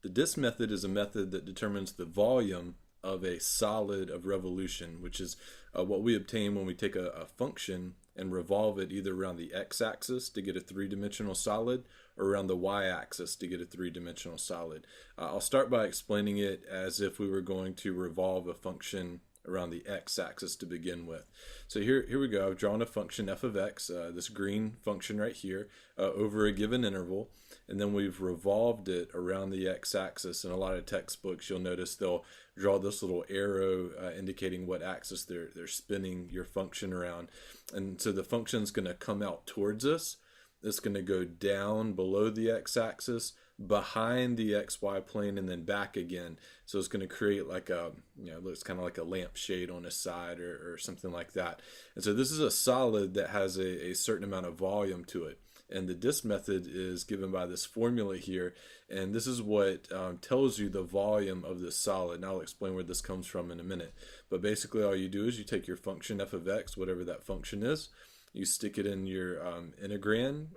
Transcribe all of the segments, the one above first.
The disk method is a method that determines the volume of a solid of revolution, which is what we obtain when we take a function and revolve it either around the x-axis to get a three-dimensional solid or around the y-axis to get a three-dimensional solid. I'll start by explaining it as if we were going to revolve a function around the x-axis to begin with. So here we go. I've drawn a function f of x, this green function right here, over a given interval, and then we've revolved it around the x-axis. In a lot of textbooks, you'll notice they'll draw this little arrow indicating what axis they're spinning your function around. And so the function is going to come out towards us. It's going to go down below the x-axis, behind the xy plane, and then back again. So it's going to create like a, looks kind of like a lampshade on a side or something like that. And so this is a solid that has a certain amount of volume to it. And the disk method is given by this formula here. And this is what tells you the volume of this solid. And I'll explain where this comes from in a minute. But basically all you do is you take your function f of x, whatever that function is, you stick it in your integrand.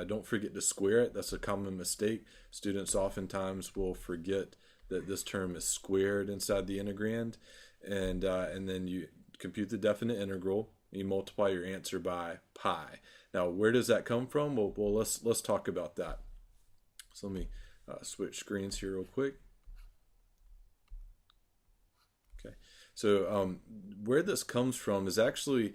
Don't forget to square it. That's a common mistake. Students oftentimes will forget that this term is squared inside the integrand. And then you compute the definite integral. You multiply your answer by pi. Now, where does that come from? Well, let's talk about that. So let me switch screens here real quick. Okay. So where this comes from is actually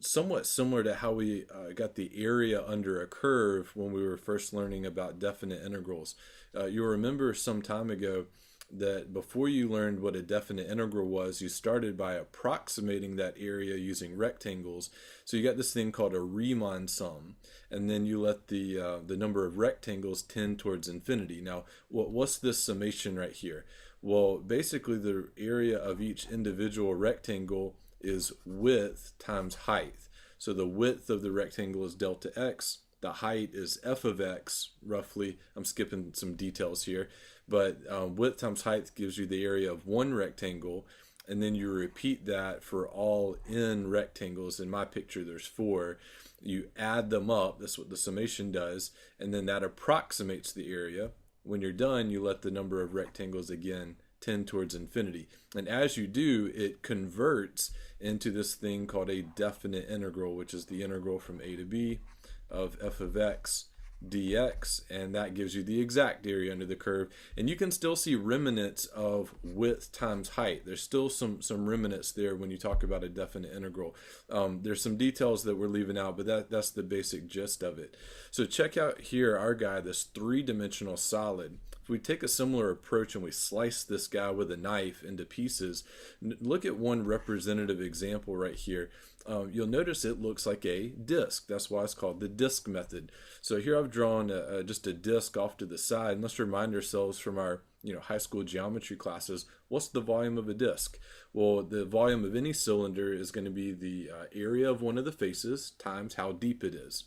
somewhat similar to how we got the area under a curve when we were first learning about definite integrals. You'll remember some time ago that before you learned what a definite integral was, you started by approximating that area using rectangles. So you got this thing called a Riemann sum, and then you let the number of rectangles tend towards infinity. Now, what's this summation right here? Well, basically the area of each individual rectangle is width times height. So the width of the rectangle is delta x. The height is f of x, roughly. I'm skipping some details here. But width times height gives you the area of one rectangle. And then you repeat that for all n rectangles. In my picture, there's 4. You add them up. That's what the summation does. And then that approximates the area. When you're done, you let the number of rectangles again tend towards infinity. And as you do, it converts into this thing called a definite integral, which is the integral from a to b of f of x dx, and that gives you the exact area under the curve. And you can still see remnants of width times height. There's still some remnants there when you talk about a definite integral. There's some details that we're leaving out, but that's the basic gist of it. So check out here our guy, this three-dimensional solid. If we take a similar approach and we slice this guy with a knife into pieces, look at one representative example right here. You'll notice it looks like a disc. That's why it's called the disk method. So here I've drawn just a disc off to the side. And let's remind ourselves from our high school geometry classes, what's the volume of a disc? Well, the volume of any cylinder is going to be the area of one of the faces times how deep it is.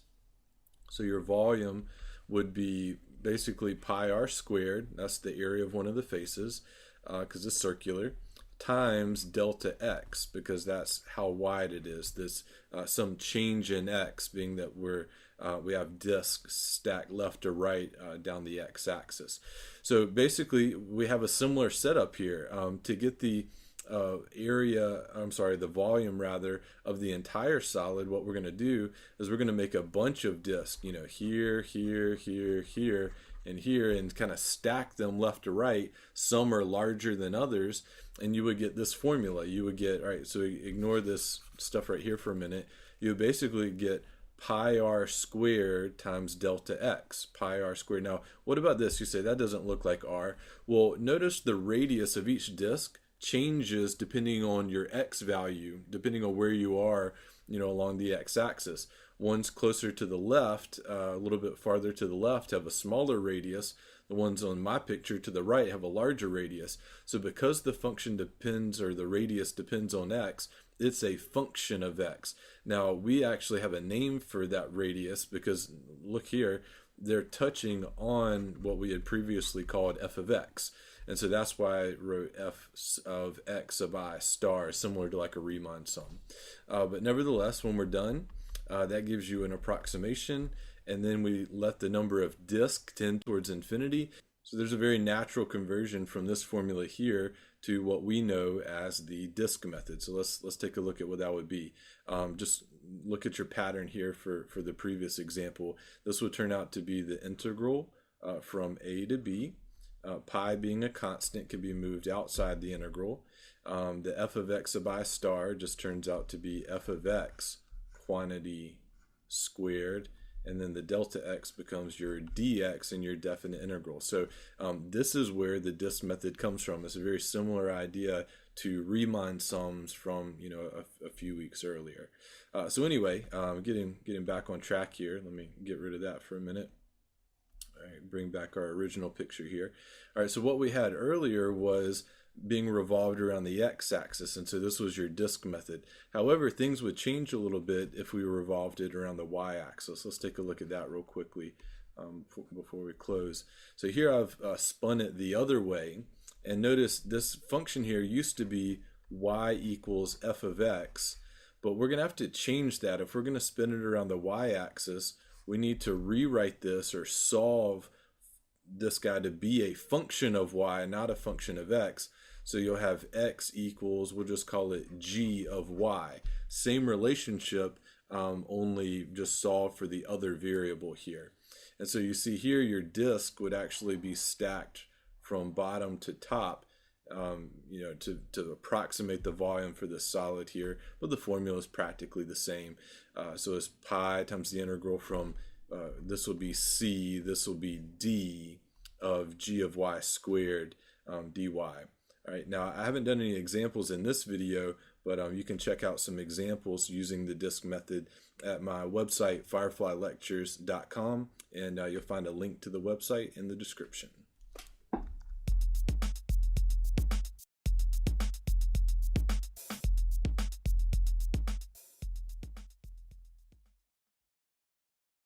So your volume would be basically pi r squared, that's the area of one of the faces, because it's circular, times delta x, because that's how wide it is. This some change in x, being that we have discs stacked left to right down the x-axis. So basically, we have a similar setup here. To get the the volume rather of the entire solid, what we're going to do is we're going to make a bunch of discs, here, here, here, here, and here, and kind of stack them left to right. Some are larger than others, and you would get this formula. You would get, all right, so ignore this stuff right here for a minute. You would basically get pi r squared times delta x, pi r squared. Now, what about this? You say, that doesn't look like r. Well, notice the radius of each disk changes depending on your x value, depending on where you are, along the x-axis. Ones closer to the left, a little bit farther to the left, have a smaller radius. The ones on my picture to the right have a larger radius. So because the function depends, or the radius depends on x, it's a function of x. Now, we actually have a name for that radius because, look here, they're touching on what we had previously called f of x. And so that's why I wrote f of x of I star, similar to like a Riemann sum. But nevertheless, when we're done, that gives you an approximation, and then we let the number of disks tend towards infinity. So there's a very natural conversion from this formula here to what we know as the disk method. So let's take a look at what that would be. Just look at your pattern here for the previous example. This would turn out to be the integral from a to b. Pi being a constant can be moved outside the integral. The f of x sub I star just turns out to be f of x quantity squared, and then the delta x becomes your dx in your definite integral. So this is where the disk method comes from. It's a very similar idea to Riemann sums from a few weeks earlier. So anyway, getting back on track here. Let me get rid of that for a minute. All right, bring back our original picture here. All right, so what we had earlier was being revolved around the x-axis, and so this was your disk method. However, things would change a little bit if we revolved it around the y-axis. Let's take a look at that real quickly before we close. So here I've spun it the other way, and notice this function here used to be y equals f of x, but we're going to have to change that. If we're going to spin it around the y-axis, we need to rewrite this or solve this guy to be a function of y, not a function of x. So you'll have x equals, we'll just call it g of y. Same relationship, only just solved for the other variable here. And so you see here your disk would actually be stacked from bottom to top, to approximate the volume for the solid here, but the formula is practically the same. So it's pi times the integral from, this will be c, this will be d of g of y squared dy. All right, now I haven't done any examples in this video, but you can check out some examples using the disk method at my website, fireflylectures.com, and you'll find a link to the website in the description.